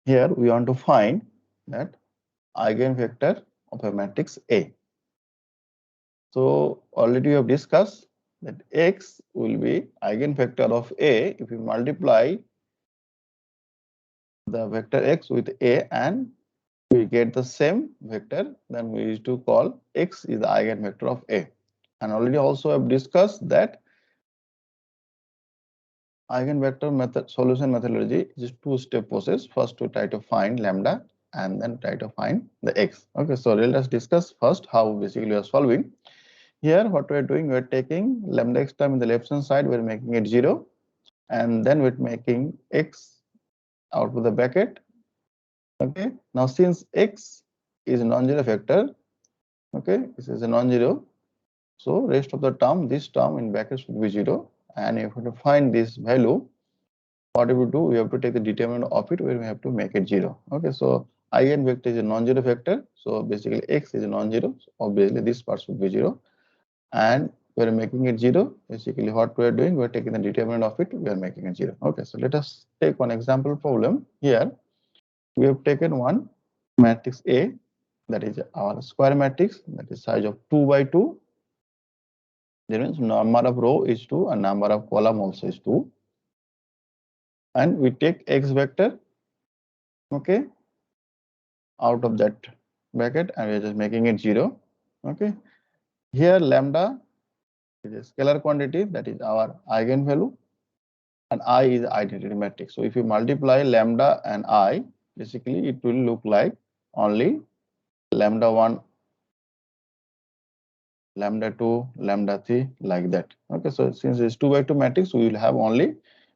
Here we want to find that eigenvector of a matrix A. So already we have discussed that X will be eigenvector of A if we multiply the vector X with A and we get the same vector, then we used to call X is the eigenvector of A. And already also have discussed that eigenvector method solution methodology is a two-step process. First we try to find lambda and then try to find the X. Okay, so let us discuss first how basically we are solving. Here what we are doing, we are taking lambda x term in the left hand side, we are making it 0 and then we're making X out of the bracket. Okay, now since X is a non-zero vector, okay, this is a non-zero, so rest of the term, this term in brackets should be 0, and if we have to find this value, what we will do, we have to take the determinant of it where we have to make it 0. Okay, so eigenvector is a non-zero vector, so basically X is a non-zero, so obviously this part should be 0, and we are making it 0. Basically what we are doing, we are taking the determinant of it, we are making it 0. Okay, so let us take one example problem. Here we have taken one matrix A, that is our square matrix, that is size of 2 by 2. That means number of row is 2 and number of column also is 2. And we take X vector, okay, out of that bracket and we are just making it 0. Okay, here lambda is a scalar quantity, that is our eigenvalue, and I is identity matrix. So if you multiply lambda and I, basically it will look like only lambda 1, lambda 2, lambda 3, like that. Okay, so since it's 2 by 2 matrix, we will have only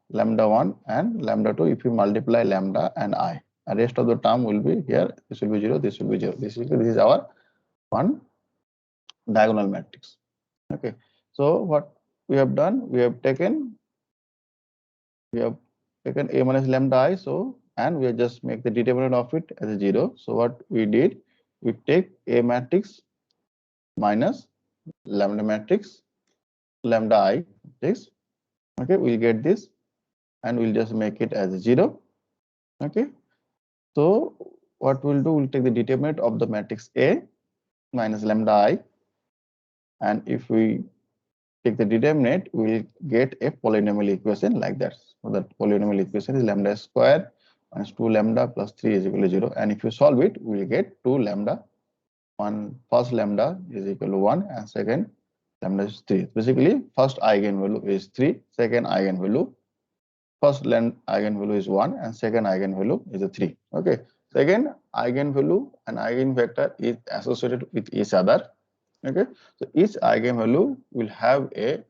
lambda 1 and lambda 2 if you multiply lambda and I. And rest of the term will be here, this will be 0, this will be 0. This is our one diagonal matrix. Okay, so what we have done, we have taken A minus lambda I, so and we just make the determinant of it as a 0. So what we did, we take A matrix minus lambda matrix, lambda I matrix. Okay, we'll get this and we'll just make it as a 0. Okay, so what we'll do, we'll take the determinant of the matrix A minus lambda I, and if we take the determinant, we'll get a polynomial equation like that. So that polynomial equation is lambda square minus 2 lambda plus 3 is equal to 0. And if you solve it, we'll get 2 lambda. First lambda is equal to 1 and second lambda is 3. Basically, first eigenvalue is 3, second eigenvalue, first eigenvalue is 1 and second eigenvalue is a 3. Okay, second eigenvalue and eigenvector is associated with each other. Okay, so each eigenvalue will have a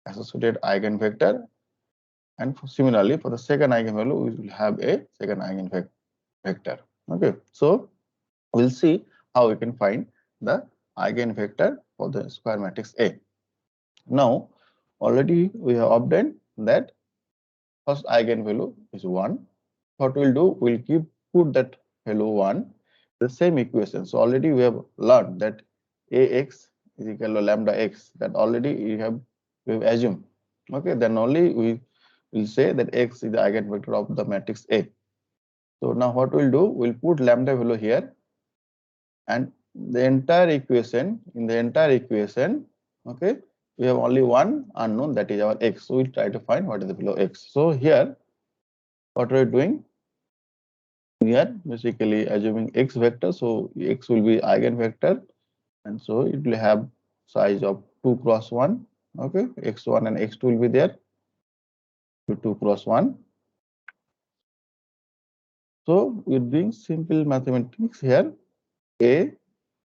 associated eigenvector, and similarly for the second eigenvalue we will have a second eigenvector. Okay, so we'll see how we can find the eigenvector for the square matrix A. Now already we have obtained that first eigenvalue is 1. What we'll do, we'll put that value 1 the same equation. So already we have learned that Ax is equal to lambda x, that already we have assumed. Okay, then only we will say that X is the eigenvector of the matrix A. So now what we'll do, we'll put lambda value here, and the entire equation, okay, we have only one unknown, that is our X. So we'll try to find what is the value of X. So here what we're doing, we are basically assuming X vector, so X will be eigenvector, and so it will have size of 2 cross 1. Okay, x1 and x2 will be there, 2 cross 1. So we're doing simple mathematics here. A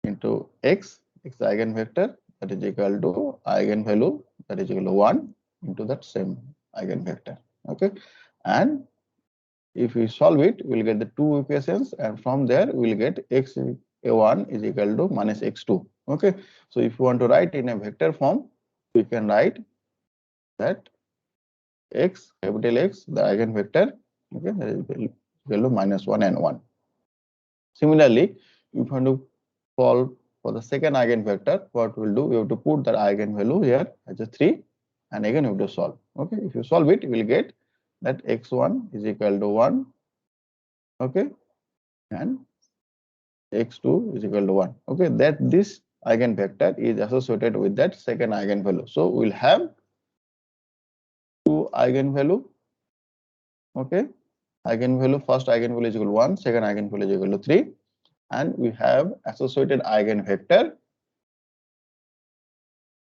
into x eigenvector, that is equal to eigenvalue, that is equal to 1 into that same eigenvector. Okay, and if we solve it, we'll get the two equations, and from there we'll get x1 is equal to minus x2. Okay, so if you want to write in a vector form, we can write that x, capital X, the eigenvector, okay, that is equal to minus 1 and 1. Similarly, if you want to solve for the second eigenvector, what we'll do, we have to put that eigenvalue here as a 3, and again we have to solve. Okay, if you solve it, you will get that x1 is equal to 1 Okay, and x2 is equal to 1. Okay, that this eigenvector is associated with that second eigenvalue. So we'll have two eigenvalue. Okay, eigenvalue, first eigenvalue is equal to 1, second eigenvalue is equal to 3, and we have associated eigenvector.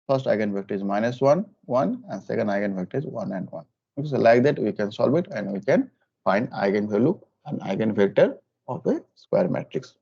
First eigenvector is -1, 1, and second eigenvector is 1 and 1. Okay, so like that we can solve it and we can find eigenvalue and eigenvector of a square matrix.